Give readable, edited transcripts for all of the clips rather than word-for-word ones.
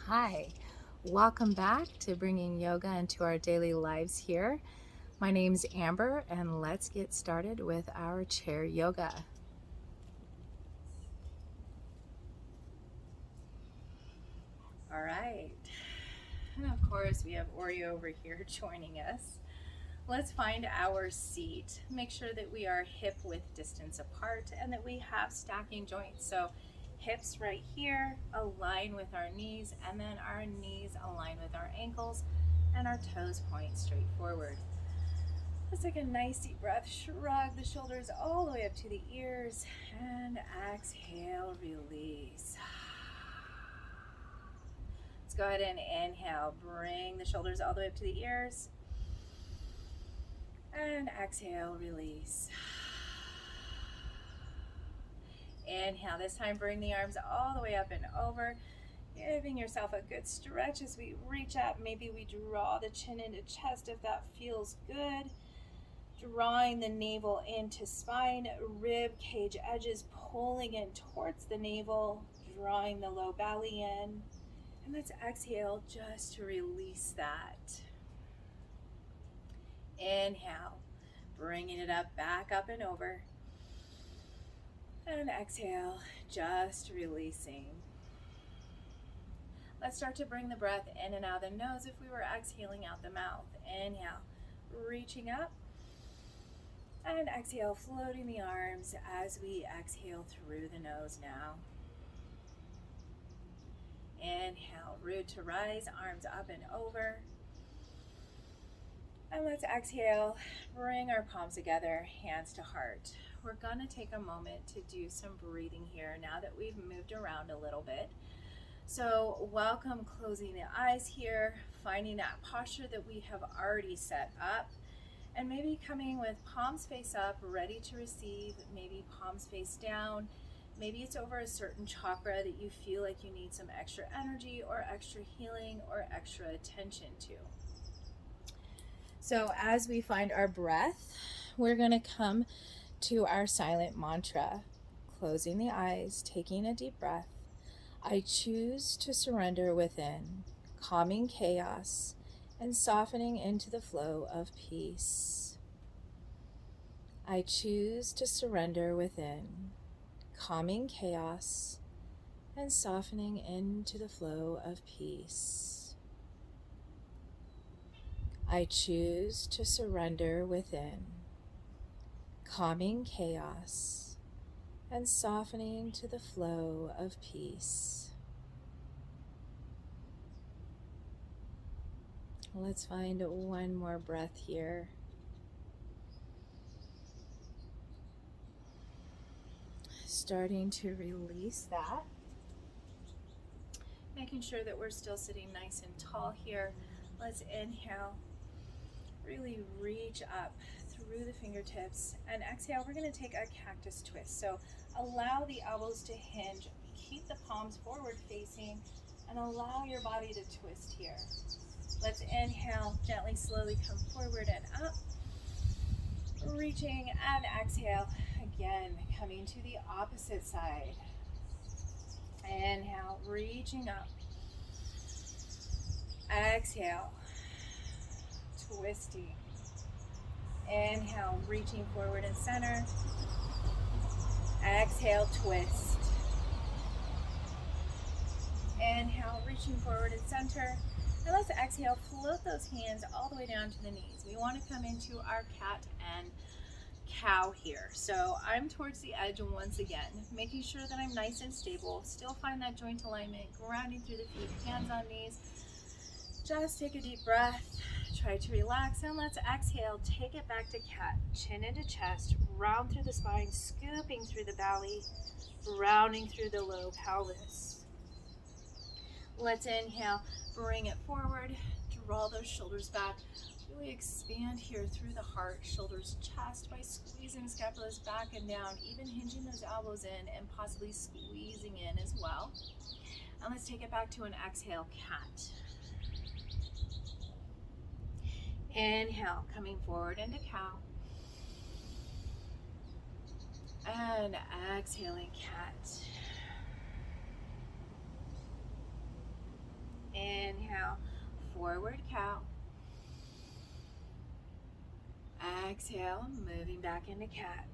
Hi, welcome back to bringing yoga into our daily lives here. My name's Amber, and let's get started with our chair yoga. All right, and of course we have Oreo over here joining us. Let's find our seat. Make sure that we are hip width distance apart and that we have stacking joints. So hips right here align with our knees, and then our knees align with our ankles, and our toes point straight forward. Let's take a nice deep breath. Shrug the shoulders all the way up to the ears, and exhale, release. Let's go ahead and inhale. Bring the shoulders all the way up to the ears. And exhale, release. Inhale. This time, bring the arms all the way up and over, giving yourself a good stretch as we reach up. Maybe we draw the chin into chest if that feels good. Drawing the navel into spine, rib cage edges pulling in towards the navel, drawing the low belly in. And let's exhale just to release that. Inhale, bringing it up, back up and over. And exhale, just releasing. Let's start to bring the breath in and out of the nose if we were exhaling out the mouth. Inhale, reaching up. And exhale, floating the arms as we exhale through the nose now. Inhale, root to rise, arms up and over. And let's exhale, bring our palms together, hands to heart. We're gonna take a moment to do some breathing here now that we've moved around a little bit. So welcome closing the eyes here, finding that posture that we have already set up, and maybe coming with palms face up, ready to receive, maybe palms face down. Maybe it's over a certain chakra that you feel like you need some extra energy or extra healing or extra attention to. So as we find our breath, we're going to come to our silent mantra, closing the eyes, taking a deep breath. I choose to surrender within, calming chaos and softening into the flow of peace. I choose to surrender within, calming chaos and softening into the flow of peace. I choose to surrender within, calming chaos and softening to the flow of peace. Let's find one more breath here. Starting to release that. Making sure that we're still sitting nice and tall here. Let's inhale. Really reach up through the fingertips, and exhale, we're going to take a cactus twist. So allow the elbows to hinge, keep the palms forward facing, and allow your body to twist here. Let's inhale, gently, slowly come forward and up, reaching, and exhale, again, coming to the opposite side. Inhale, reaching up, exhale, twisting. Inhale, reaching forward and center. Exhale, twist. Inhale, reaching forward and center. And let's exhale, float those hands all the way down to the knees. We want to come into our cat and cow here. So I'm towards the edge once again, making sure that I'm nice and stable. Still find that joint alignment, grounding through the feet, hands on knees. Just take a deep breath. Try to relax, and let's exhale. Take it back to cat. Chin into chest, round through the spine, scooping through the belly, rounding through the low pelvis. Let's inhale, bring it forward, draw those shoulders back. Really expand here through the heart, shoulders, chest by squeezing scapulas back and down, even hinging those elbows in and possibly squeezing in as well. And let's take it back to an exhale, cat. Inhale, coming forward into cow. And exhaling, cat. Inhale, forward cow. Exhale, moving back into cat.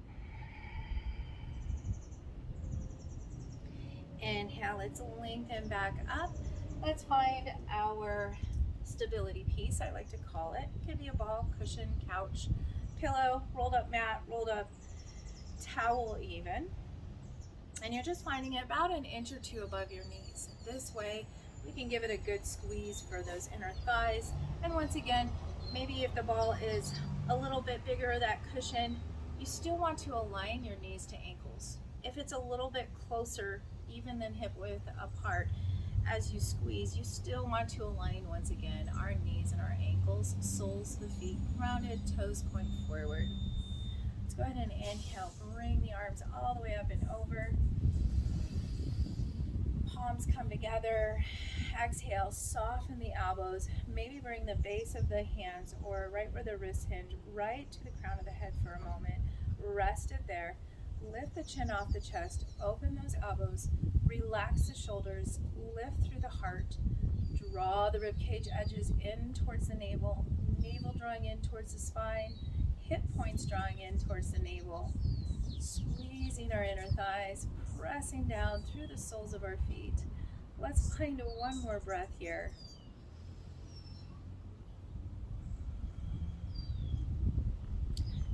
Inhale, let's lengthen back up. Let's find our stability piece, I like to call it. It could be a ball, cushion, couch, pillow, rolled up mat, rolled up towel even. And you're just finding it about an inch or two above your knees. This way, we can give it a good squeeze for those inner thighs. And once again, maybe if the ball is a little bit bigger, that cushion, you still want to align your knees to ankles. If it's a little bit closer, even than hip width apart, as you squeeze, you still want to align once again our knees and our ankles, soles of the feet grounded, toes point forward. Let's go ahead and inhale, bring the arms all the way up and over. Palms come together. Exhale, soften the elbows. Maybe bring the base of the hands or right where the wrists hinge, right to the crown of the head for a moment. Rest it there. Lift the chin off the chest. Open those elbows. Relax the shoulders. Lift through the heart. Draw the ribcage edges in towards the navel. Navel drawing in towards the spine. Hip points drawing in towards the navel. Squeezing our inner thighs. Pressing down through the soles of our feet. Let's find one more breath here.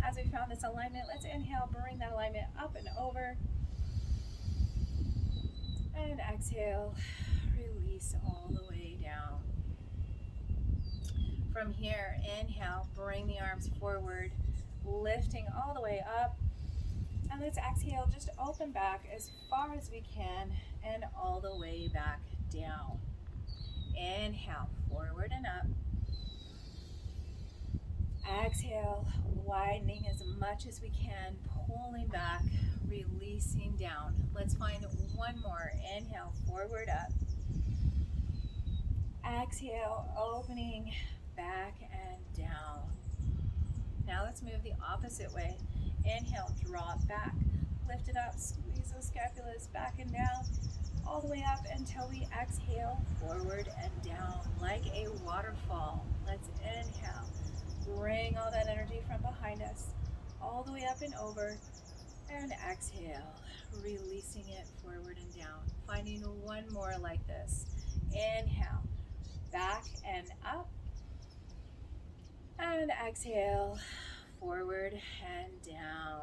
As we found this alignment, let's inhale, bring that alignment up and over. And exhale, release all the way down. From here, inhale, bring the arms forward, lifting all the way up. And let's exhale, just open back as far as we can and all the way back down. Inhale, forward and up. Exhale, widening as much as we can, pulling back, releasing down. Let's find one more. Inhale, forward up. Exhale, opening back and down. Now let's move the opposite way. Inhale, draw it back, lift it up, squeeze those scapulas back and down, all the way up until we exhale, forward and down, like a waterfall. Let's inhale, bring all that energy from behind us, all the way up and over, and exhale, releasing it forward and down. Finding one more like this. Inhale, back and up, and exhale, forward and down.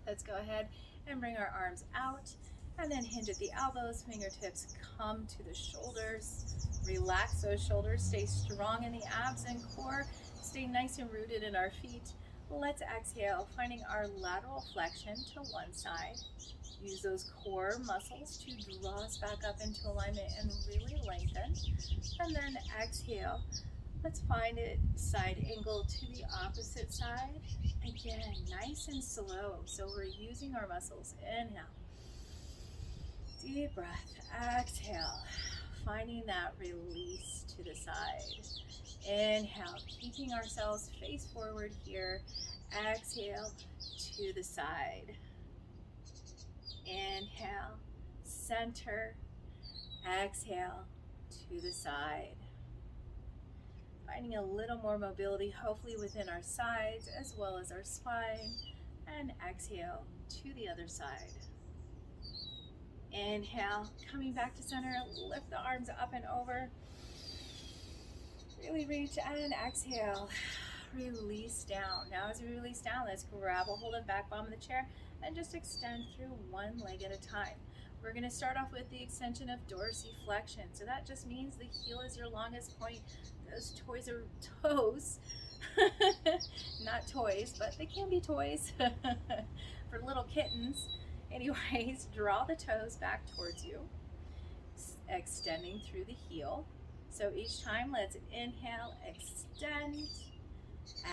Let's go ahead and bring our arms out and then hinge at the elbows, fingertips come to the shoulders. Relax those shoulders, stay strong in the abs and core, stay nice and rooted in our feet. Let's exhale, finding our lateral flexion to one side. Use those core muscles to draw us back up into alignment and really lengthen. And then exhale. Let's find it side angle to the opposite side. Again, nice and slow. So we're using our muscles. Inhale. Deep breath. Exhale. Finding that release to the side. Inhale. Keeping ourselves face forward here. Exhale to the side. Inhale. Center. Exhale to the side. Finding a little more mobility, hopefully within our sides as well as our spine. And exhale to the other side. Inhale, coming back to center, lift the arms up and over. Really reach and exhale. Release down. Now as we release down, let's grab a hold of back bottom of the chair and just extend through one leg at a time. We're going to start off with the extension of dorsiflexion. So that just means the heel is your longest point. Those toes are toes, not toys, but they can be toys for little kittens. Anyways, draw the toes back towards you, extending through the heel. So each time, let's inhale, extend,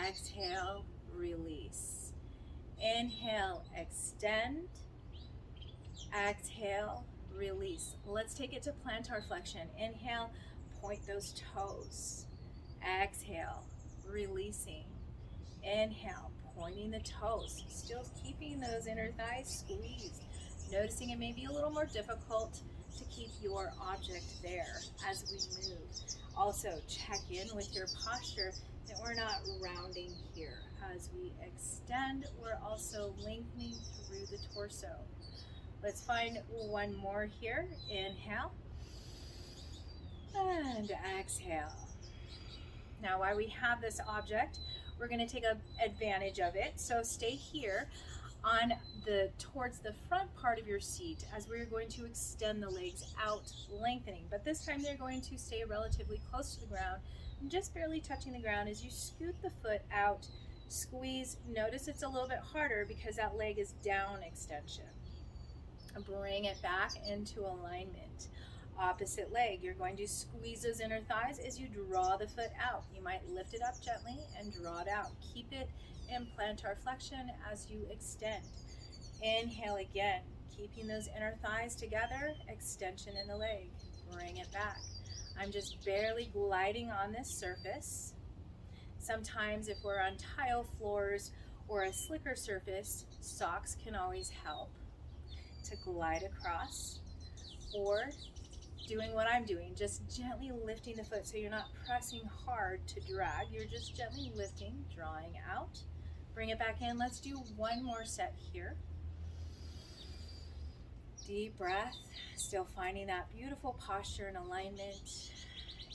exhale, release. Inhale, extend, exhale, release. Let's take it to plantar flexion. Inhale, point those toes. Exhale, releasing. Inhale, pointing the toes, still keeping those inner thighs squeezed. Noticing it may be a little more difficult to keep your object there as we move. Also, check in with your posture that we're not rounding here. As we extend, we're also lengthening through the torso. Let's find one more here. Inhale and exhale. Now, while we have this object, we're going to take advantage of it. So stay here on towards the front part of your seat as we're going to extend the legs out, lengthening. But this time they're going to stay relatively close to the ground and just barely touching the ground as you scoot the foot out, squeeze. Notice it's a little bit harder because that leg is down extension. Bring it back into alignment. Opposite leg, you're going to squeeze those inner thighs as you draw the foot out. You might lift it up gently and draw it out. Keep it in plantar flexion as you extend. Inhale again, keeping those inner thighs together, extension in the leg. Bring it back. I'm just barely gliding on this surface. Sometimes if we're on tile floors or a slicker surface, socks can always help to glide across, or doing what I'm doing, just gently lifting the foot so you're not pressing hard to drag. You're just gently lifting, drawing out. Bring it back in. Let's do one more set here. Deep breath, still finding that beautiful posture and alignment.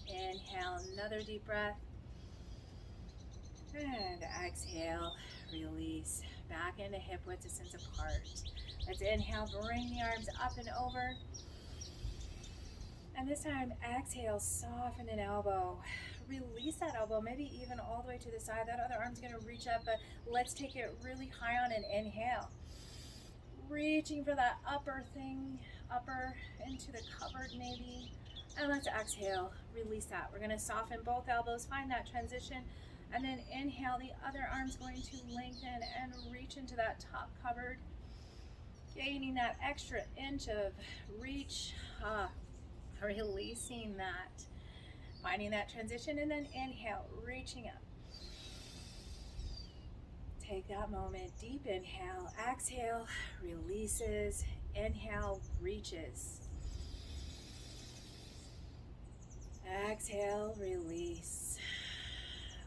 Inhale, another deep breath. And exhale, release. Back into hip width distance apart. Let's inhale, bring the arms up and over. And this time, exhale, soften an elbow. Release that elbow, maybe even all the way to the side. That other arm's gonna reach up, but let's take it really high on an inhale. Reaching for that upper into the cupboard maybe. And let's exhale, release that. We're gonna soften both elbows, find that transition, and then inhale, the other arm's going to lengthen and reach into that top cupboard. Gaining that extra inch of reach, releasing that. Finding that transition, and then inhale, reaching up. Take that moment, deep inhale, exhale, releases, inhale, reaches. Exhale, release.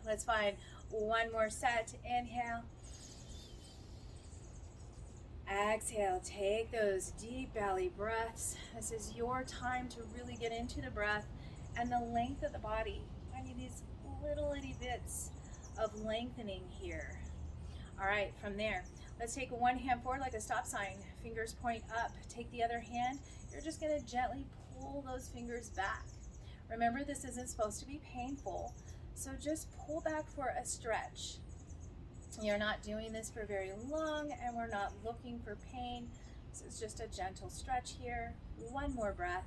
Let's find one more set. Inhale. Exhale, take those deep belly breaths. This is your time to really get into the breath and the length of the body. Finding these little itty bits of lengthening here. All right, from there, let's take one hand forward like a stop sign. Fingers point up. Take the other hand. You're just gonna gently pull those fingers back. Remember, this isn't supposed to be painful, so just pull back for a stretch. You're not doing this for very long, and we're not looking for pain. This is just a gentle stretch here. One more breath.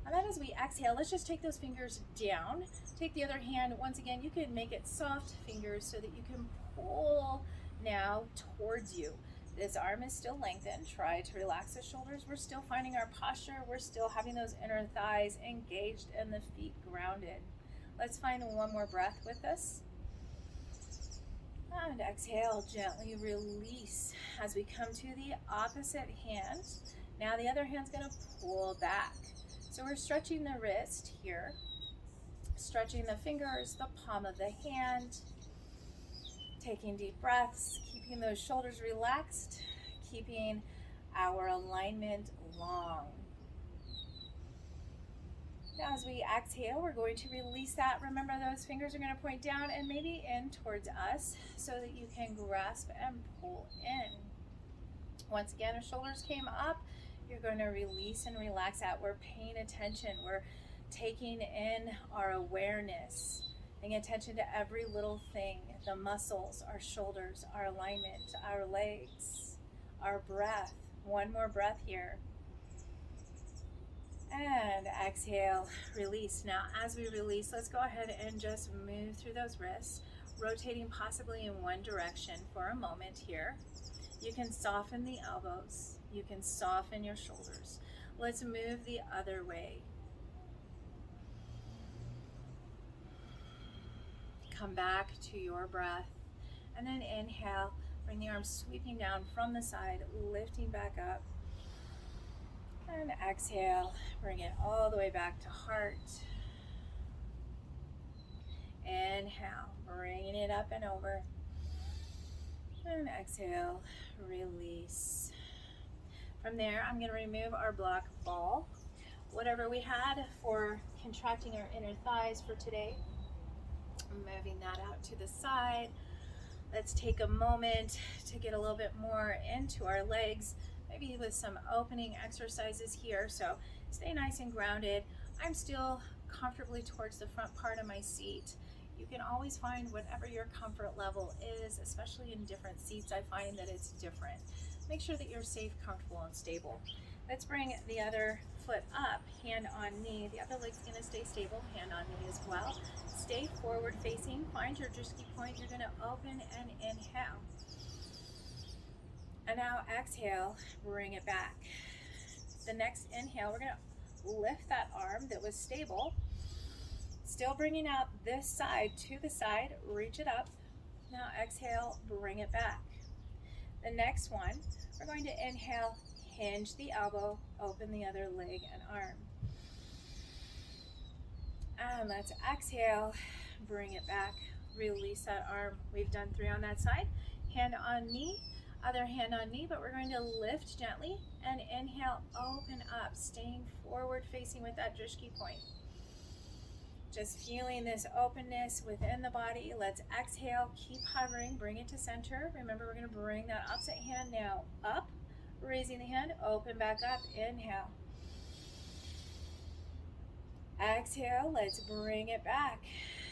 And then as we exhale, let's just take those fingers down. Take the other hand. Once again, you can make it soft fingers so that you can pull now towards you. This arm is still lengthened. Try to relax the shoulders. We're still finding our posture. We're still having those inner thighs engaged and the feet grounded. Let's find one more breath with us. And exhale, gently release as we come to the opposite hand. Now the other hand's gonna pull back. So we're stretching the wrist here, stretching the fingers, the palm of the hand, taking deep breaths, keeping those shoulders relaxed, keeping our alignment long. Now as we exhale, we're going to release that. Remember, those fingers are going to point down and maybe in towards us so that you can grasp and pull in. Once again, our shoulders came up. You're going to release and relax out. We're paying attention. We're taking in our awareness, paying attention to every little thing, the muscles, our shoulders, our alignment, our legs, our breath. One more breath here. And exhale, release. Now, as we release, let's go ahead and just move through those wrists, rotating possibly in one direction for a moment here. You can soften the elbows. You can soften your shoulders. Let's move the other way. Come back to your breath. And then inhale, bring the arms sweeping down from the side, lifting back up. And exhale, bring it all the way back to heart. Inhale, bringing it up and over. And exhale, release. From there, I'm going to remove our block ball. Whatever we had for contracting our inner thighs for today, moving that out to the side. Let's take a moment to get a little bit more into our legs, maybe with some opening exercises here. So stay nice and grounded. I'm still comfortably towards the front part of my seat. You can always find whatever your comfort level is, especially in different seats. I find that it's different. Make sure that you're safe, comfortable, and stable. Let's bring the other foot up, hand on knee. The other leg's going to stay stable, hand on knee as well. Stay forward facing. Find your drishti point. You're going to open and inhale. And now exhale, bring it back. The next inhale, we're going to lift that arm that was stable. Still bringing out this side to the side, reach it up. Now exhale, bring it back. The next one, we're going to inhale, hinge the elbow, open the other leg and arm. And let's exhale, bring it back, release that arm. We've done 3 on that side. Hand on knee, other hand on knee, but we're going to lift gently and inhale, open up, staying forward facing with that drishti point. Just feeling this openness within the body. Let's exhale, keep hovering, bring it to center. Remember, we're going to bring that opposite hand now up, raising the hand, open back up, inhale. Exhale, let's bring it back.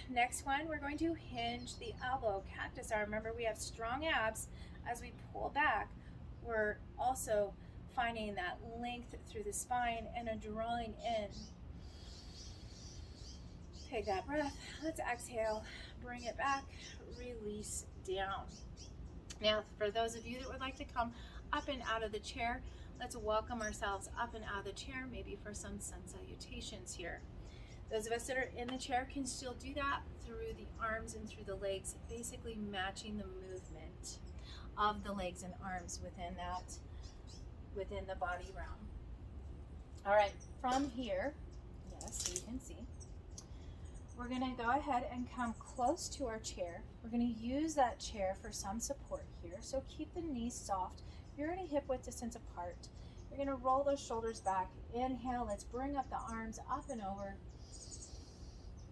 Next one, we're going to hinge the elbow, cactus arm. Remember, we have strong abs. As we pull back, we're also finding that length through the spine and a drawing in. Take that breath. Let's exhale, bring it back, release down. Now, for those of you that would like to come up and out of the chair, let's welcome ourselves up and out of the chair, maybe for some sun salutations here. Those of us that are in the chair can still do that through the arms and through the legs, basically matching the movement of the legs and arms within the body realm. All right, from here, yes, so you can see, we're going to go ahead and come close to our chair. We're going to use that chair for some support here. So keep the knees soft. You're already hip width distance apart. You're going to roll those shoulders back. Inhale, let's bring up the arms up and over.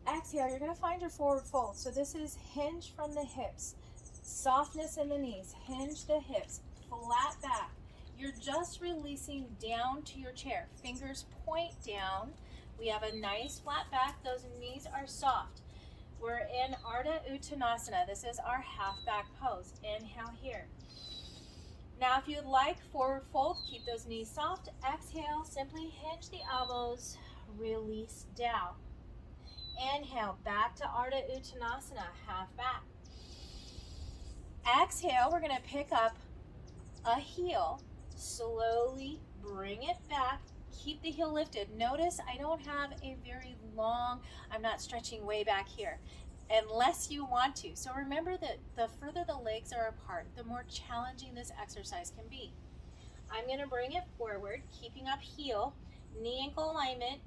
Exhale, you're going to find your forward fold. So this is hinge from the hips. Softness in the knees. Hinge the hips. Flat back. You're just releasing down to your chair. Fingers point down. We have a nice flat back. Those knees are soft. We're in Ardha Uttanasana. This is our half back pose. Inhale here. Now, if you'd like, forward fold, keep those knees soft. Exhale, simply hinge the elbows, release down. Inhale, back to Ardha Uttanasana, half back. Exhale, we're gonna pick up a heel, slowly bring it back. Keep the heel lifted. Notice I don't have a very long, I'm not stretching way back here, unless you want to. So remember that the further the legs are apart, the more challenging this exercise can be. I'm going to bring it forward, keeping up heel, knee ankle alignment,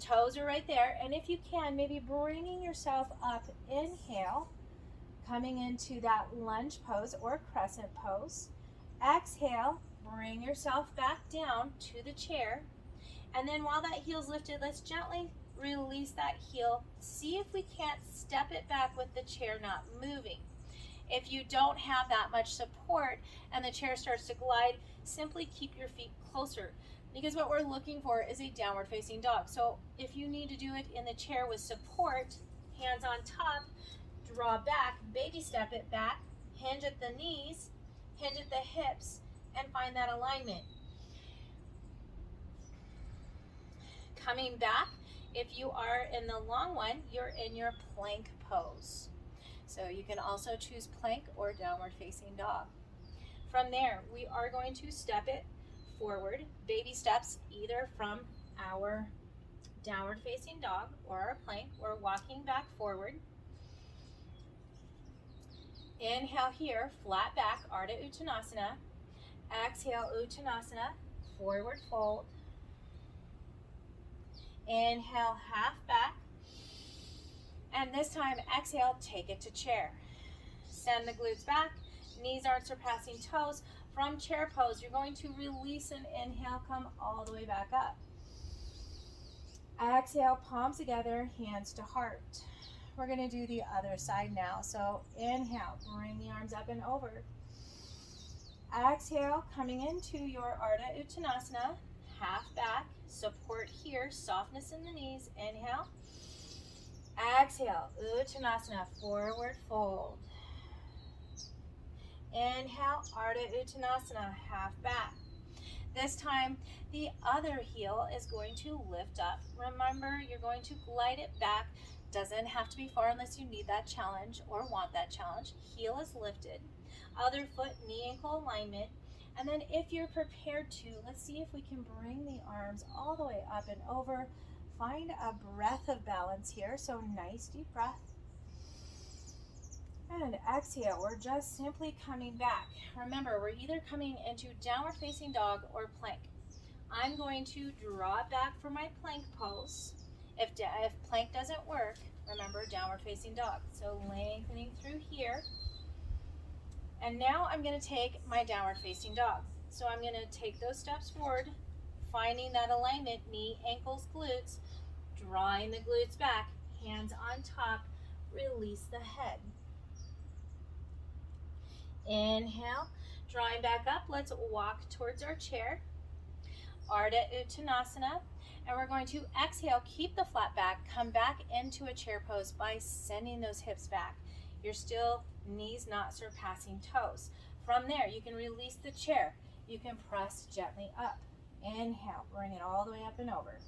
toes are right there. And if you can, maybe bringing yourself up, inhale, coming into that lunge pose or crescent pose. Exhale, bring yourself back down to the chair. And then while that heel's lifted, let's gently release that heel. See if we can't step it back with the chair not moving. If you don't have that much support and the chair starts to glide, simply keep your feet closer, because what we're looking for is a downward facing dog. So if you need to do it in the chair with support, hands on top, draw back, baby step it back, hinge at the knees, hinge at the hips, and find that alignment. Coming back, if you are in the long one, you're in your plank pose. So you can also choose plank or downward facing dog. From there, we are going to step it forward, baby steps, either from our downward facing dog or our plank. We're walking back forward. Inhale here, flat back, Ardha Uttanasana. Exhale, Uttanasana, forward fold. Inhale, half back. And this time, exhale, take it to chair. Send the glutes back. Knees aren't surpassing toes. From chair pose, you're going to release and inhale, come all the way back up. Exhale, palms together, hands to heart. We're going to do the other side now. So inhale, bring the arms up and over. Exhale, coming into your Ardha Uttanasana, half back, support here, softness in the knees. Inhale. Exhale, Uttanasana, forward fold. Inhale, Ardha Uttanasana, half back. This time, the other heel is going to lift up. Remember, you're going to glide it back. Doesn't have to be far unless you need that challenge or want that challenge. Heel is lifted. Other foot, knee ankle alignment. And then if you're prepared to, let's see if we can bring the arms all the way up and over. Find a breath of balance here. So nice deep breath. And exhale, we're just simply coming back. Remember, we're either coming into downward facing dog or plank. I'm going to draw it back for my plank pose. If plank doesn't work, remember downward facing dog. So lengthening through here. And now I'm going to take my downward facing dog. So I'm going to take those steps forward, finding that alignment, knee, ankles, glutes, drawing the glutes back, hands on top, release the head. Inhale, drawing back up, let's walk towards our chair. Ardha Uttanasana, and we're going to exhale, keep the flat back, come back into a chair pose by sending those hips back. You're still knees not surpassing toes. From there, you can release the chair. You can press gently up. Inhale, bring it all the way up and over.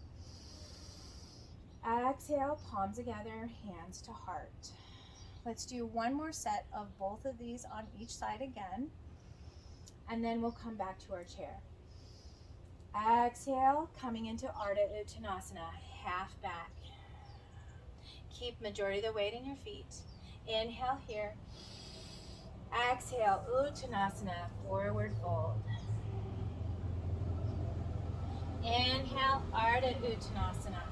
Exhale, palms together, hands to heart. Let's do one more set of both of these on each side again, and then we'll come back to our chair. Exhale, coming into Ardha Uttanasana, half back. Keep majority of the weight in your feet. Inhale here. Exhale, Uttanasana, forward fold. Inhale, Ardha Uttanasana.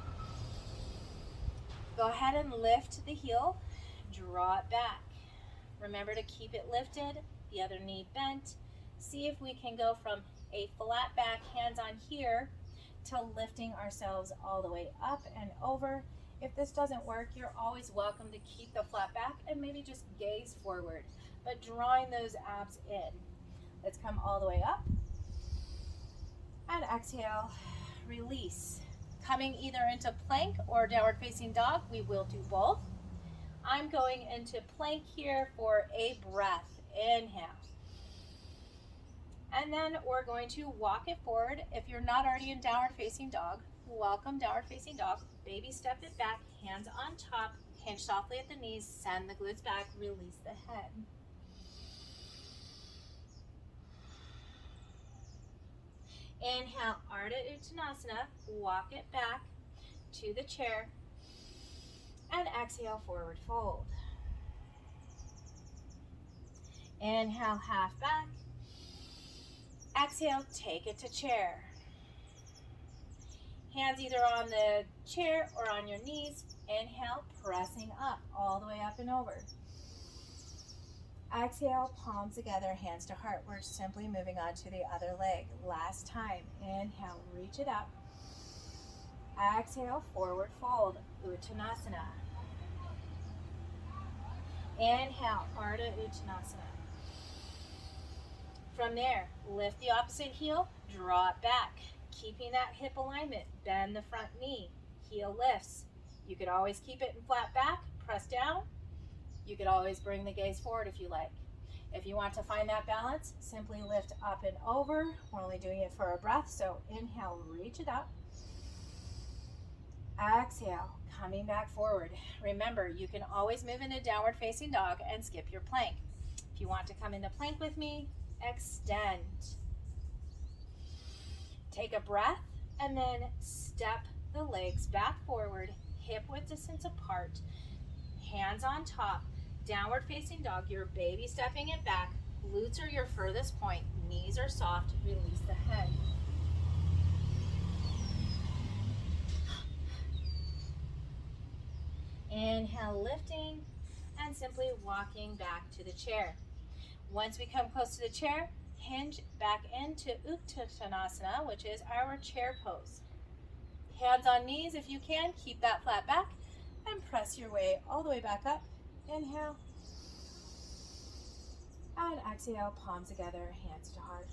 Go ahead and lift the heel. Draw it back. Remember to keep it lifted, the other knee bent. See if we can go from a flat back, hands on here, to lifting ourselves all the way up and over. If this doesn't work, you're always welcome to keep the flat back and maybe just gaze forward, but drawing those abs in. Let's come all the way up. And exhale, release. Coming either into plank or downward facing dog, we will do both. I'm going into plank here for a breath. Inhale. And then we're going to walk it forward. If you're not already in downward facing dog, welcome downward facing dog. Baby step it back, hands on top, hinge softly at the knees, send the glutes back, release the head. Inhale, Ardha Uttanasana, walk it back to the chair. And exhale, forward fold. Inhale, half back. Exhale, take it to chair. Hands either on the chair or on your knees. Inhale, pressing up, all the way up and over. Exhale, palms together, hands to heart. We're simply moving on to the other leg. Last time. Inhale, reach it up. Exhale, forward fold, Uttanasana. Inhale, Ardha Uttanasana. From there, lift the opposite heel, draw it back. Keeping that hip alignment, bend the front knee, heel lifts. You could always keep it in flat back, press down. You could always bring the gaze forward if you like. If you want to find that balance, simply lift up and over. We're only doing it for a breath, so inhale, reach it up. Exhale, coming back forward. Remember, you can always move into downward facing dog and skip your plank. If you want to come into plank with me, extend. Take a breath and then step the legs back forward, hip width distance apart, hands on top, downward facing dog. You're baby stepping it back. Glutes are your furthest point. Knees are soft. Release the head. Inhale, lifting, and simply walking back to the chair. Once we come close to the chair, hinge back into Uttanasana, which is our chair pose. Hands on knees if you can, keep that flat back, and press your way all the way back up. Inhale, and exhale, palms together, hands to heart.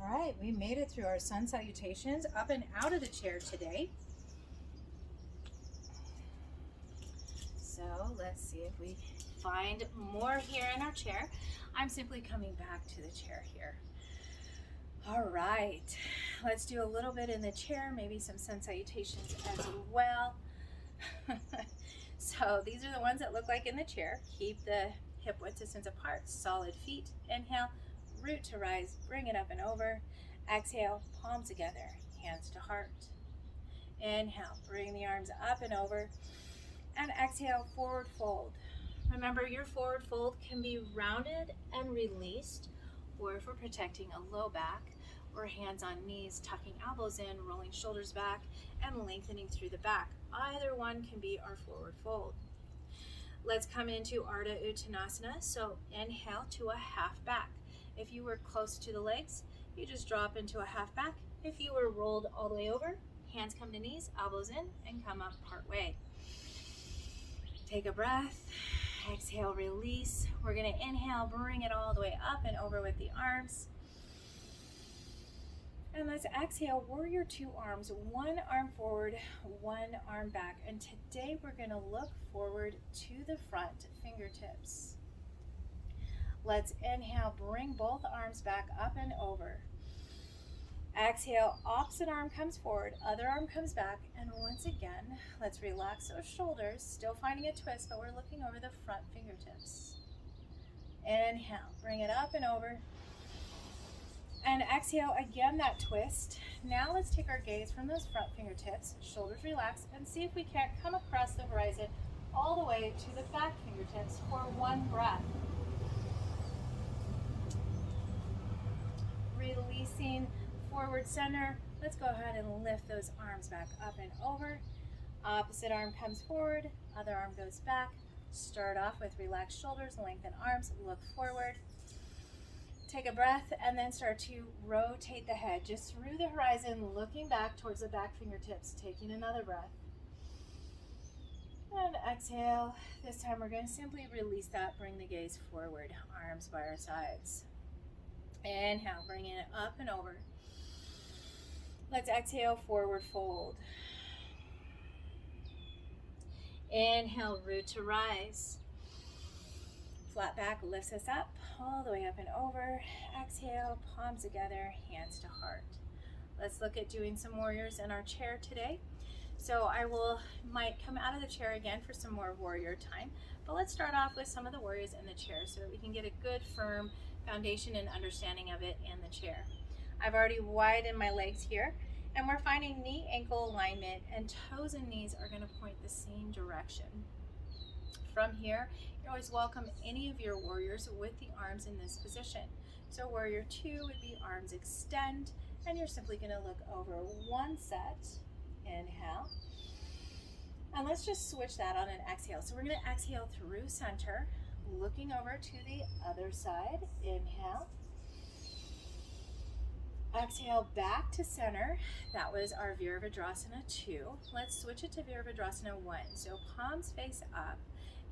All right, we made it through our sun salutations up and out of the chair today. So let's see if we find more here in our chair. I'm simply coming back to the chair here. All right, let's do a little bit in the chair, maybe some sun salutations as well. So these are the ones that look like in the chair. Keep the hip width distance apart, solid feet. Inhale, root to rise, bring it up and over. Exhale, palms together, hands to heart. Inhale, bring the arms up and over. And exhale, forward fold. Remember, your forward fold can be rounded and released, or if we're protecting a low back, or hands on knees, tucking elbows in, rolling shoulders back, and lengthening through the back. Either one can be our forward fold. Let's come into Ardha Uttanasana. So inhale to a half back. If you were close to the legs, you just drop into a half back. If you were rolled all the way over, hands come to knees, elbows in, and come up part way. Take a breath. Exhale, release. We're going to inhale, bring it all the way up and over with the arms. And let's exhale, warrior two arms, one arm forward, one arm back. And today we're going to look forward to the front, fingertips. Let's inhale, bring both arms back up and over. Exhale, opposite arm comes forward, other arm comes back, and once again, let's relax those shoulders, still finding a twist, but we're looking over the front fingertips. Inhale, bring it up and over, and exhale, again that twist. Now let's take our gaze from those front fingertips, shoulders relax, and see if we can't come across the horizon all the way to the back fingertips for one breath. Releasing forward center. Let's go ahead and lift those arms back up and over. Opposite arm comes forward, other arm goes back. Start off with relaxed shoulders, lengthen arms, look forward. Take a breath and then start to rotate the head just through the horizon, looking back towards the back fingertips, taking another breath. And exhale. This time we're going to simply release that, bring the gaze forward, arms by our sides. Inhale, bringing it up and over. Let's exhale, forward fold. Inhale, root to rise. Flat back lifts us up, all the way up and over. Exhale, palms together, hands to heart. Let's look at doing some warriors in our chair today. So I might come out of the chair again for some more warrior time, but let's start off with some of the warriors in the chair so that we can get a good firm foundation and understanding of it in the chair. I've already widened my legs here, and we're finding knee ankle alignment, and toes and knees are going to point the same direction. From here, you're always welcome any of your warriors with the arms in this position. So warrior two would be arms extend, and you're simply going to look over one set. Inhale. And let's just switch that on an exhale. So we're going to exhale through center, looking over to the other side. Inhale. Exhale back to center. That was our Virabhadrasana 2. Let's switch it to Virabhadrasana 1. So palms face up.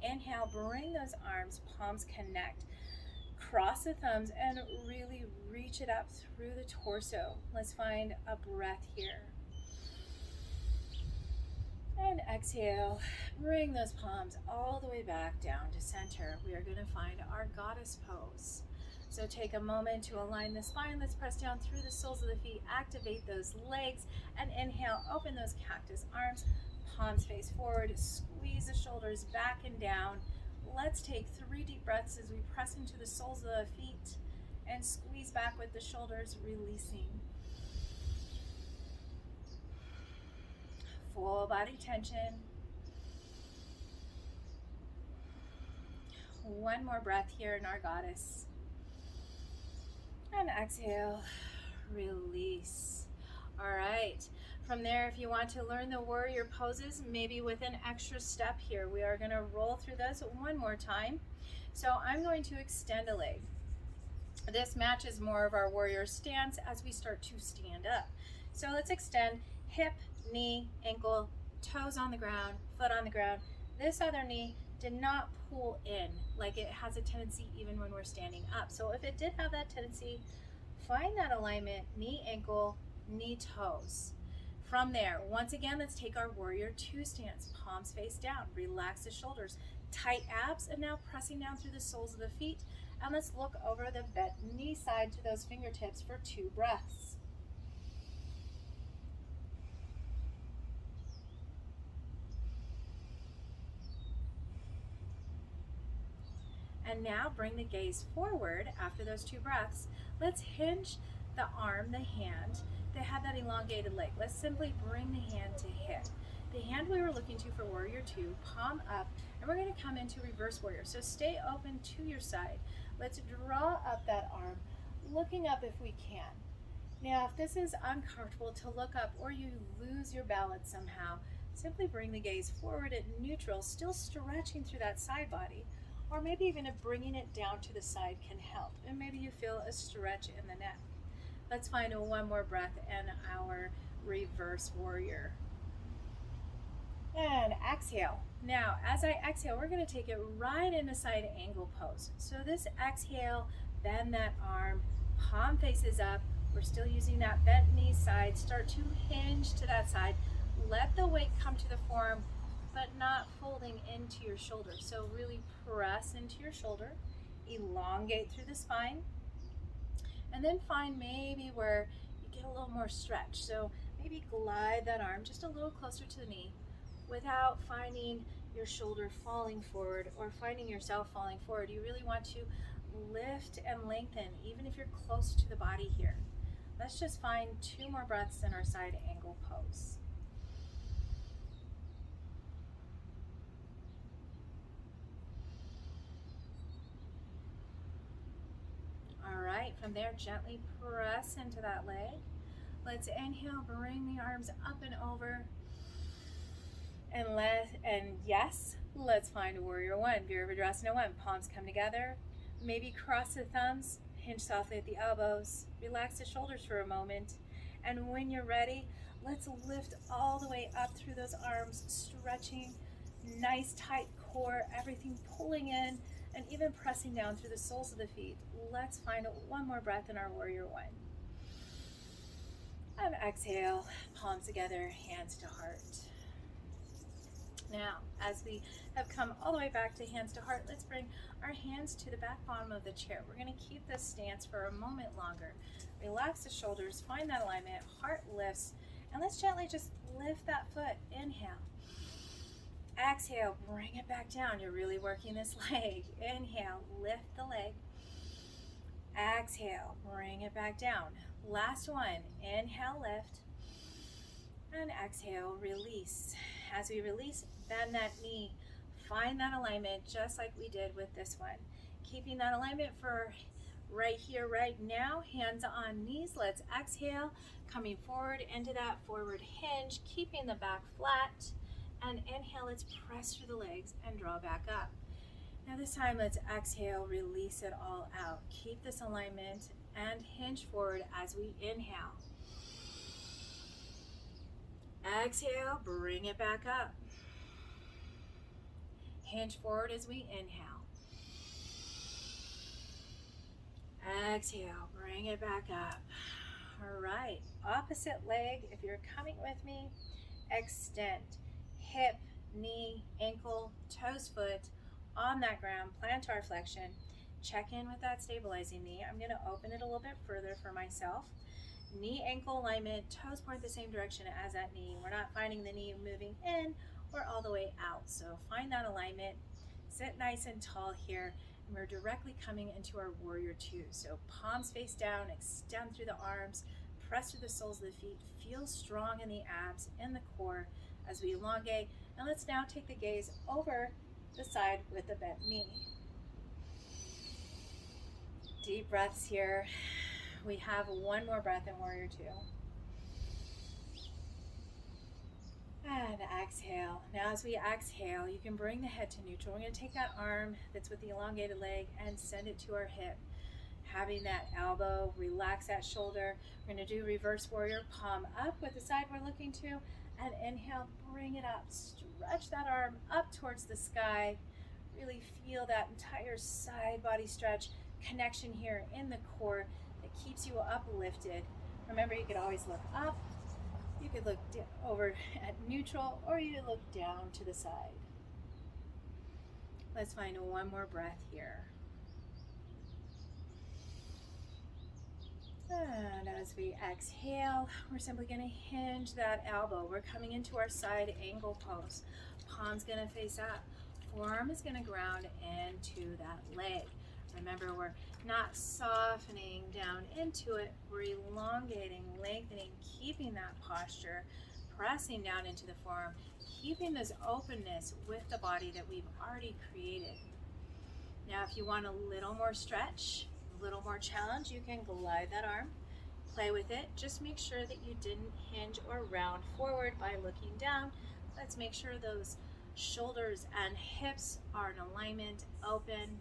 Inhale, bring those arms, palms connect. Cross the thumbs and really reach it up through the torso. Let's find a breath here. And exhale, bring those palms all the way back down to center. We are going to find our goddess pose. So take a moment to align the spine. Let's press down through the soles of the feet, activate those legs, and inhale, open those cactus arms, palms face forward, squeeze the shoulders back and down. Let's take 3 deep breaths as we press into the soles of the feet and squeeze back with the shoulders, releasing. Full body tension. One more breath here in our goddess. And exhale, release. All right, From there, if you want to learn the warrior poses, maybe with an extra step here, we are going to roll through those one more time. So I'm going to extend a leg. This matches more of our warrior stance as we start to stand up. So let's extend hip, knee, ankle, toes on the ground, foot on the ground. This other knee did not pull in like it has a tendency even when we're standing up. So if it did have that tendency, find that alignment, knee, ankle, knee, toes. From there, once again, let's take our warrior two stance, palms face down, relax the shoulders, tight abs, and now pressing down through the soles of the feet. And let's look over the bent knee side to those fingertips for 2 breaths. And now bring the gaze forward after those 2 breaths. Let's hinge the arm, the hand, that had that elongated leg. Let's simply bring the hand to hip. The hand we were looking to for warrior two, palm up, and we're going to come into reverse warrior. So stay open to your side. Let's draw up that arm, looking up if we can. Now, if this is uncomfortable to look up or you lose your balance somehow, simply bring the gaze forward at neutral, still stretching through that side body, or maybe even bringing it down to the side can help. And maybe you feel a stretch in the neck. Let's find one more breath in our reverse warrior. And exhale. Now, as I exhale, we're going to take it right into side angle pose. So this exhale, bend that arm, palm faces up. We're still using that bent knee side. Start to hinge to that side. Let the weight come to the forearm, but not folding into your shoulder. So really press into your shoulder, elongate through the spine, and then find maybe where you get a little more stretch. So maybe glide that arm just a little closer to the knee without finding your shoulder falling forward or finding yourself falling forward. You really want to lift and lengthen, even if you're close to the body here. Let's just find 2 more breaths in our side angle pose. All right, from there, gently press into that leg. Let's inhale, bring the arms up and over. And yes, let's find warrior one, Virabhadrasana 1. Palms come together, maybe cross the thumbs, hinge softly at the elbows, relax the shoulders for a moment. And when you're ready, let's lift all the way up through those arms, stretching, nice tight core, everything pulling in, and even pressing down through the soles of the feet. Let's find one more breath in our warrior one. And exhale, palms together, hands to heart. Now, as we have come all the way back to hands to heart, let's bring our hands to the back bottom of the chair. We're going to keep this stance for a moment longer. Relax the shoulders, find that alignment, heart lifts, and let's gently just lift that foot. Inhale. Exhale, bring it back down. You're really working this leg. Inhale, lift the leg. Exhale, bring it back down. Last one, inhale, lift, and exhale, release. As we release, bend that knee, find that alignment just like we did with this one. Keeping that alignment for right here, right now, hands on knees. Let's exhale, coming forward into that forward hinge, keeping the back flat, and inhale, let's press through the legs and draw back up. Now this time, let's exhale, release it all out. Keep this alignment and hinge forward as we inhale. Exhale, bring it back up. Hinge forward as we inhale. Exhale, bring it back up. All right, opposite leg, if you're coming with me, extend. Hip, knee, ankle, toes, foot on that ground, plantar flexion. Check in with that stabilizing knee. I'm going to open it a little bit further for myself. Knee ankle alignment, toes point the same direction as that knee. We're not finding the knee moving in or all the way out. So find that alignment, sit nice and tall here, and we're directly coming into our warrior two. So palms face down, extend through the arms, press through the soles of the feet, feel strong in the abs, in the core as we elongate. And let's now take the gaze over the side with the bent knee. Deep breaths here. We have one more breath in warrior two. exhale. Now as we exhale, you can bring the head to neutral. We're going to take that arm that's with the elongated leg and send it to our hip. Having that elbow, relax that shoulder. We're going to do reverse warrior, palm up with the side we're looking to, and inhale, bring it up. Stretch that arm up towards the sky. Really feel that entire side body stretch, connection here in the core that keeps you uplifted. Remember, you could always look up, you could look over at neutral, or you could look down to the side. Let's find one more breath here. And as we exhale, we're simply going to hinge that elbow. We're coming into our side angle pose. Palm's going to face up. Forearm is going to ground into that leg. Remember, we're not softening down into it. We're elongating, lengthening, keeping that posture, pressing down into the forearm, keeping this openness with the body that we've already created. Now, if you want a little more stretch, a little more challenge, you can glide that arm, play with it. Just make sure that you didn't hinge or round forward by looking down. Let's make sure those shoulders and hips are in alignment, open,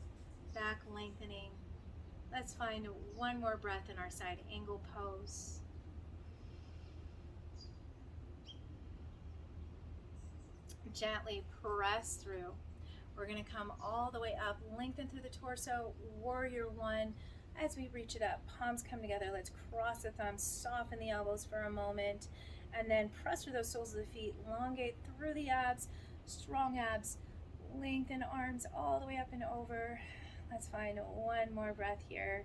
back lengthening. Let's find one more breath in our side angle pose. Gently press through. We're going to come all the way up, lengthen through the torso, warrior one. As we reach it up, palms come together. Let's cross the thumbs, soften the elbows for a moment, and then press through those soles of the feet, elongate through the abs, strong abs, lengthen arms all the way up and over. Let's find one more breath here.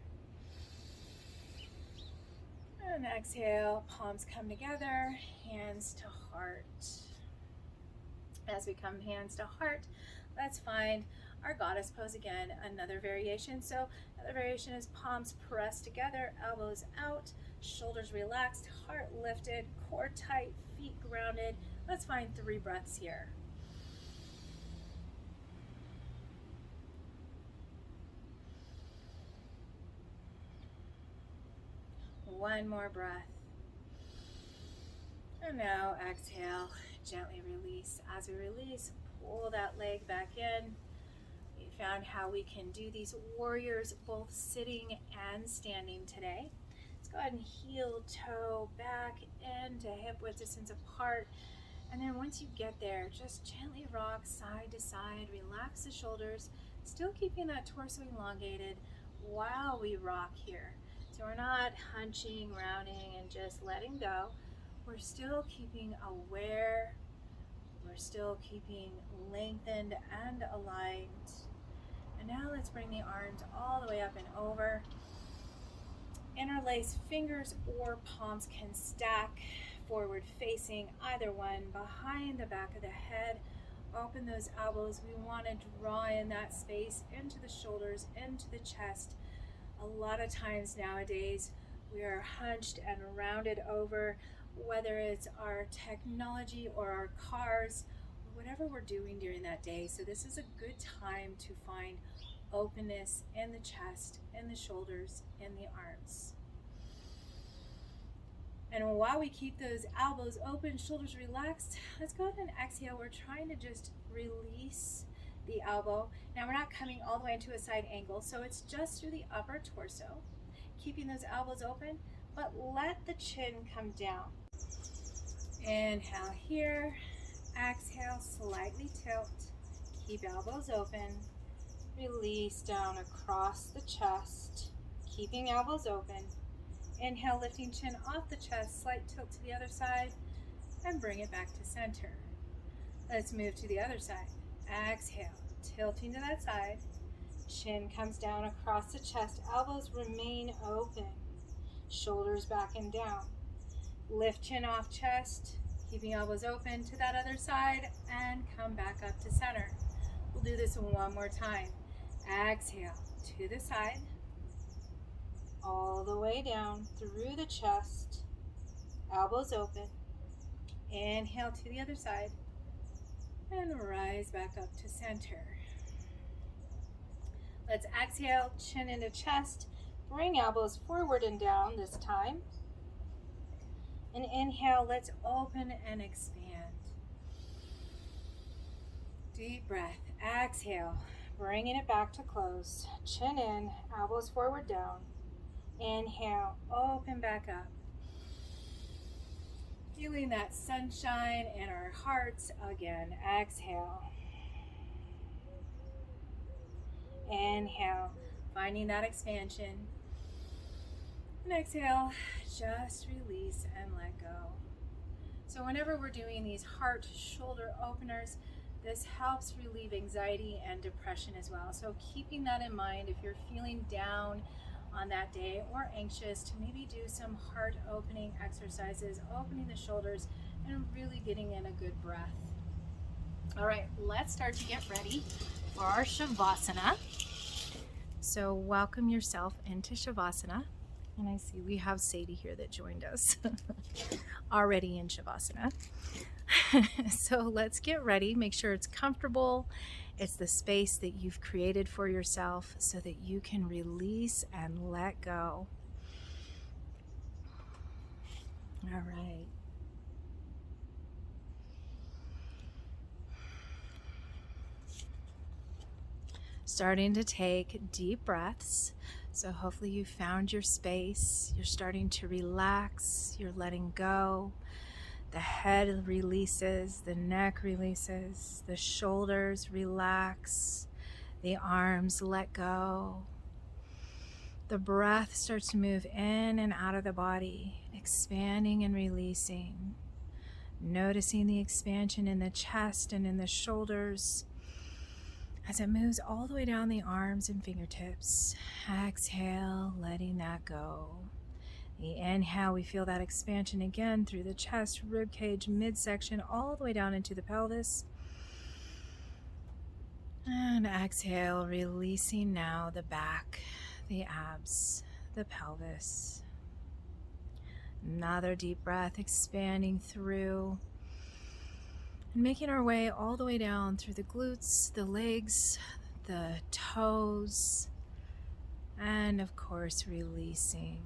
And exhale, palms come together, hands to heart. As we come hands to heart, let's find our goddess pose again, another variation. So another variation is palms pressed together, elbows out, shoulders relaxed, heart lifted, core tight, feet grounded. Let's find 3 breaths here. One more breath. And now exhale, gently release. As we release, pull that leg back in. We found how we can do these warriors both sitting and standing today. Let's go ahead and heel toe back into hip width distance apart. And then once you get there, just gently rock side to side, relax the shoulders, still keeping that torso elongated while we rock here. So we're not hunching, rounding, and just letting go. We're still keeping aware. We're still keeping lengthened and aligned. And now let's bring the arms all the way up and over. Interlace fingers or palms can stack forward facing, either one, behind the back of the head. Open those elbows. We want to draw in that space into the shoulders, into the chest. A lot of times nowadays we are hunched and rounded over, whether it's our technology or our cars, whatever we're doing during that day. So this is a good time to find openness in the chest, in the shoulders, in the arms. And while we keep those elbows open, shoulders relaxed, let's go ahead and exhale. We're trying to just release the elbow. Now we're not coming all the way into a side angle, so it's just through the upper torso, keeping those elbows open, but let the chin come down. Inhale here, exhale, slightly tilt, keep elbows open, release down across the chest, keeping elbows open. Inhale, lifting chin off the chest, slight tilt to the other side, and bring it back to center. Let's move to the other side. Exhale, tilting to that side, chin comes down across the chest, elbows remain open, shoulders back and down. Lift chin off chest, keeping elbows open to that other side, and come back up to center. We'll do this one more time. Exhale to the side, all the way down through the chest, elbows open. Inhale to the other side, and rise back up to center. Let's exhale, chin into chest, bring elbows forward and down this time. And inhale, let's open and expand. Deep breath. Exhale. Bringing it back to close. Chin in, elbows forward down. Inhale, open back up. Feeling that sunshine in our hearts again. Exhale. Inhale, finding that expansion. And exhale, just release and let go. So whenever we're doing these heart shoulder openers, this helps relieve anxiety and depression as well. So keeping that in mind, if you're feeling down on that day or anxious, to maybe do some heart opening exercises, opening the shoulders and really getting in a good breath. All right, let's start to get ready for our Shavasana. So welcome yourself into Shavasana. And I see we have Sadie here that joined us already in Shavasana. So let's get ready. Make sure it's comfortable. It's the space that you've created for yourself so that you can release and let go. All right. Starting to take deep breaths. So hopefully you found your space. You're starting to relax. You're letting go. The head releases, the neck releases, the shoulders relax, the arms let go. The breath starts to move in and out of the body, expanding and releasing. Noticing the expansion in the chest and in the shoulders as it moves all the way down the arms and fingertips. Exhale, letting that go. The inhale, we feel that expansion again through the chest, rib cage, midsection, all the way down into the pelvis. And exhale, releasing now the back, the abs, the pelvis. Another deep breath, expanding through and making our way all the way down through the glutes, the legs, the toes, and of course, releasing.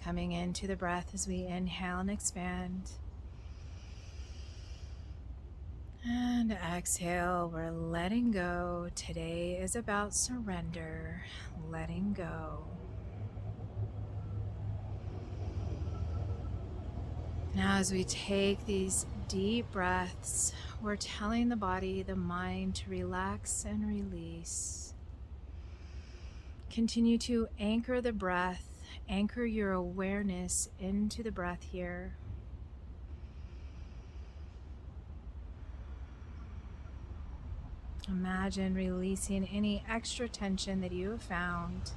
Coming into the breath as we inhale and expand. And exhale, we're letting go. Today is about surrender, letting go. Now as we take these deep breaths, we're telling the body, the mind to relax and release. Continue to anchor the breath. Anchor your awareness into the breath here. Imagine releasing any extra tension that you have found.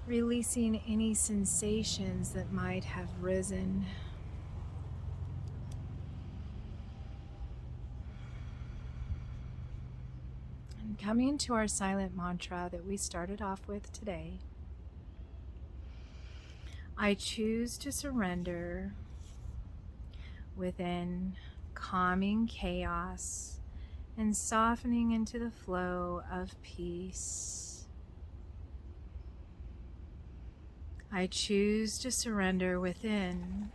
Releasing any sensations that might have risen. And coming to our silent mantra that we started off with today. I choose to surrender within calming chaos and softening into the flow of peace. I choose to surrender within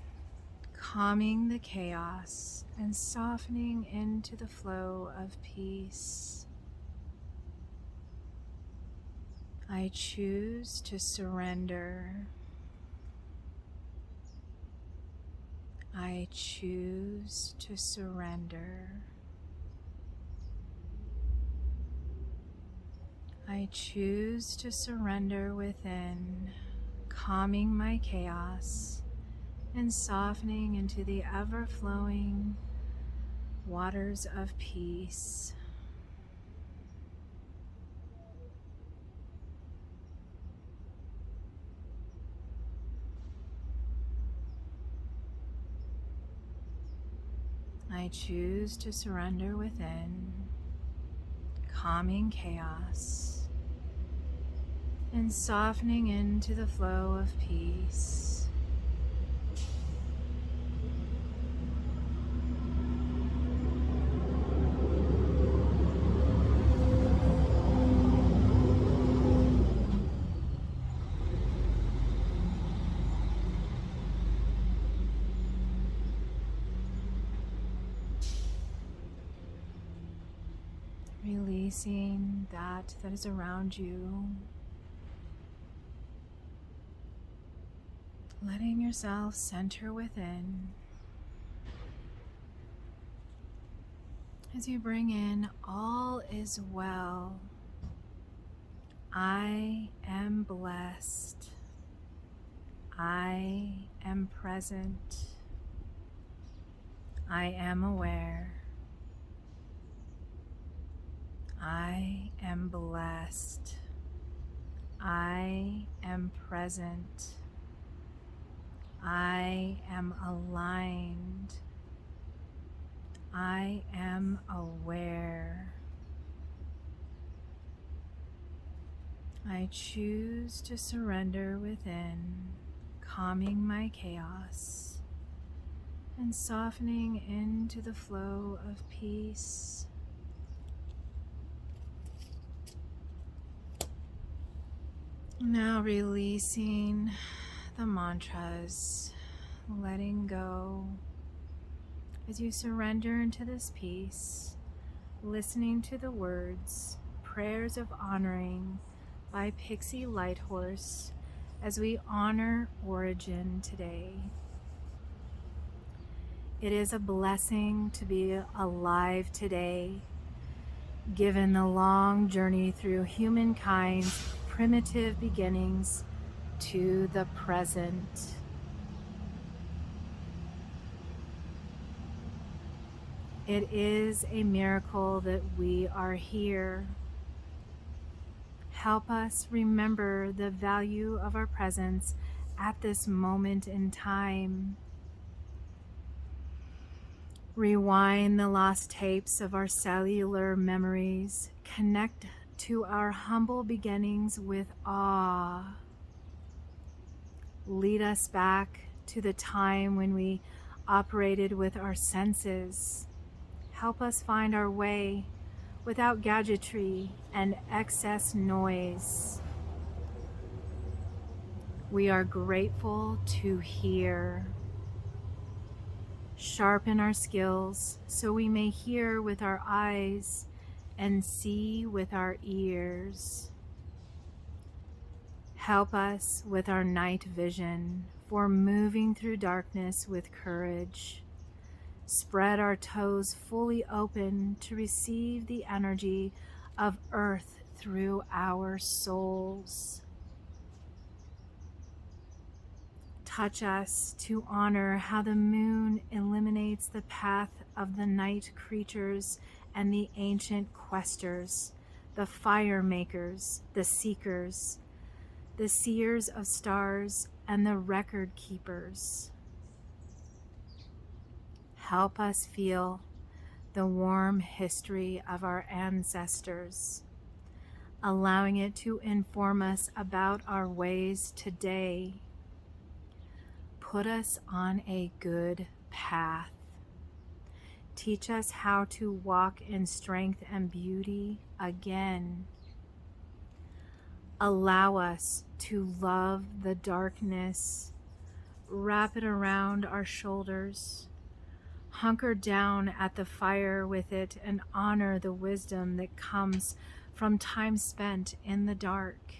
calming the chaos and softening into the flow of peace. I choose to surrender. I choose to surrender. I choose to surrender within, calming my chaos and softening into the ever-flowing waters of peace. I choose to surrender within, calming chaos and softening into the flow of peace. Releasing that is around you. Letting yourself center within. As you bring in all is well. I am blessed. I am present. I am aware. I am blessed. I am present. I am aligned. I am aware. I choose to surrender within, calming my chaos and softening into the flow of peace. Now releasing the mantras, letting go. As you surrender into this peace, listening to the words, prayers of honoring by Pixie Lighthorse as we honor Origin today. It is a blessing to be alive today, given the long journey through humankind's primitive beginnings to the present. It is a miracle that we are here. Help us remember the value of our presence at this moment in time. Rewind the lost tapes of our cellular memories. Connect to our humble beginnings with awe. Lead us back to the time when we operated with our senses. Help us find our way without gadgetry and excess noise. We are grateful to hear. Sharpen our skills so we may hear with our eyes and see with our ears. Help us with our night vision for moving through darkness with courage. Spread our toes fully open to receive the energy of earth through our souls. Touch us to honor how the moon illuminates the path of the night creatures and the ancient questers, the fire makers, the seekers, the seers of stars, and the record keepers. Help us feel the warm history of our ancestors, allowing it to inform us about our ways today. Put us on a good path. Teach us how to walk in strength and beauty again. Allow us to love the darkness. Wrap it around our shoulders. Hunker down at the fire with it and honor the wisdom that comes from time spent in the dark.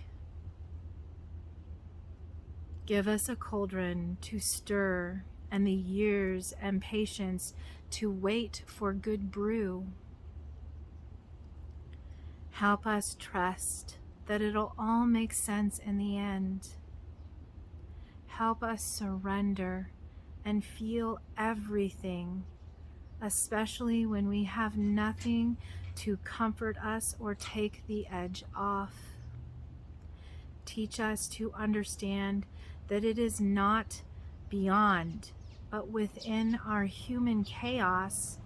Give us a cauldron to stir and the years and patience to wait for good brew. Help us trust that it'll all make sense in the end. Help us surrender and feel everything, especially when we have nothing to comfort us or take the edge off. Teach us to understand that it is not beyond, but within our human chaos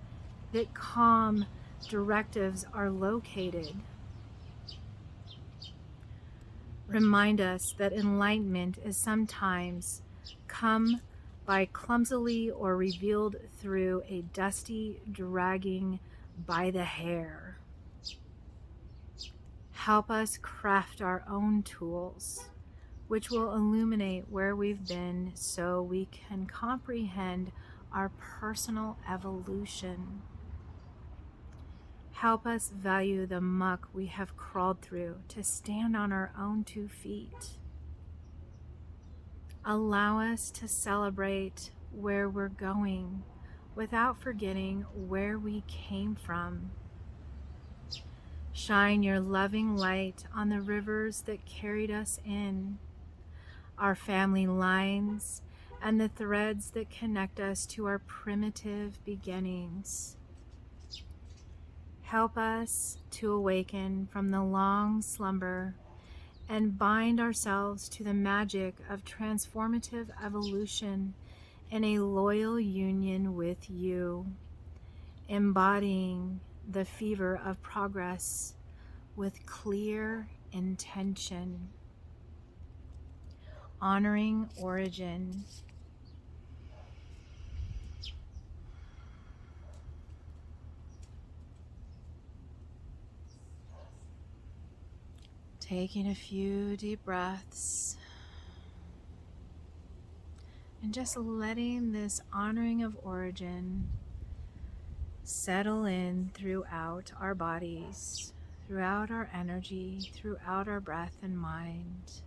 that calm directives are located. Remind us that enlightenment is sometimes come by clumsily or revealed through a dusty dragging by the hair. Help us craft our own tools, which will illuminate where we've been so we can comprehend our personal evolution. Help us value the muck we have crawled through to stand on our own 2 feet. Allow us to celebrate where we're going without forgetting where we came from. Shine your loving light on the rivers that carried us in, our family lines, and the threads that connect us to our primitive beginnings. Help us to awaken from the long slumber and bind ourselves to the magic of transformative evolution in a loyal union with you, embodying the fever of progress with clear intention, honoring origin. Taking a few deep breaths and just letting this honoring of origin settle in throughout our bodies, throughout our energy, throughout our breath and mind.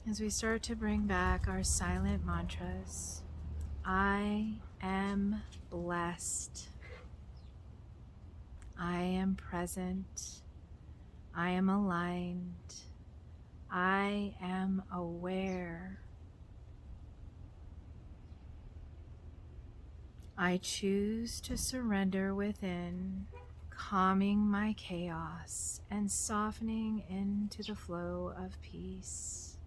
As we start to bring back our silent mantras, I am blessed. I am present. I am aligned. I am aware. I choose to surrender within, calming my chaos and softening into the flow of peace.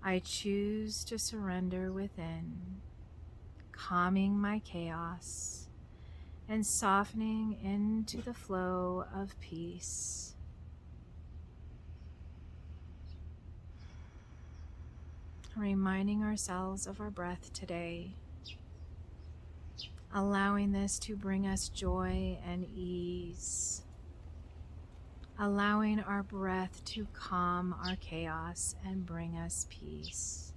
I choose to surrender within, calming my chaos and softening into the flow of peace. Reminding ourselves of our breath today, allowing this to bring us joy and ease, allowing our breath to calm our chaos and bring us peace.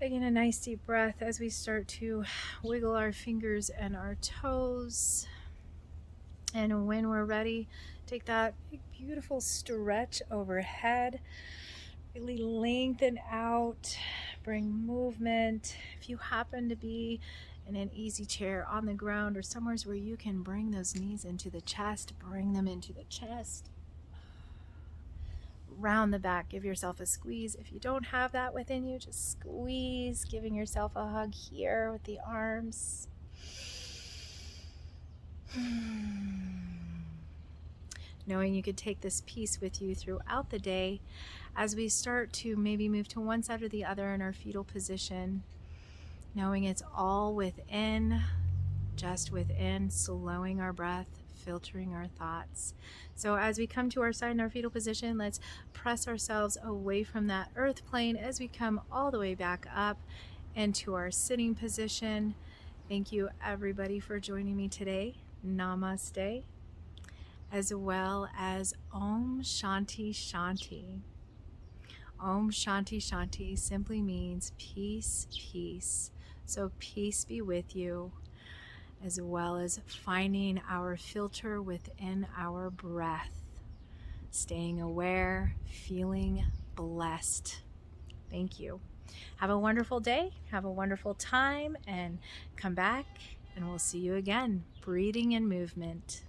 Taking a nice deep breath as we start to wiggle our fingers and our toes. And when we're ready, take that big, beautiful stretch overhead. Really lengthen out, bring movement. If you happen to be in an easy chair on the ground or somewhere where you can bring those knees into the chest, bring them into the chest. Round the back, give yourself a squeeze. If you don't have that within you, just squeeze, giving yourself a hug here with the arms. Knowing you could take this piece with you throughout the day as we start to maybe move to one side or the other in our fetal position, knowing it's all within, just within, slowing our breath, filtering our thoughts. So as we come to our side in our fetal position, let's press ourselves away from that earth plane as we come all the way back up into our sitting position. Thank you everybody for joining me today. Namaste. As well as Om Shanti Shanti. Om Shanti Shanti simply means peace, peace. So peace be with you, as well as finding our filter within our breath, staying aware, feeling blessed. Thank you. Have a wonderful day, have a wonderful time, and come back and we'll see you again. Breathing and movement.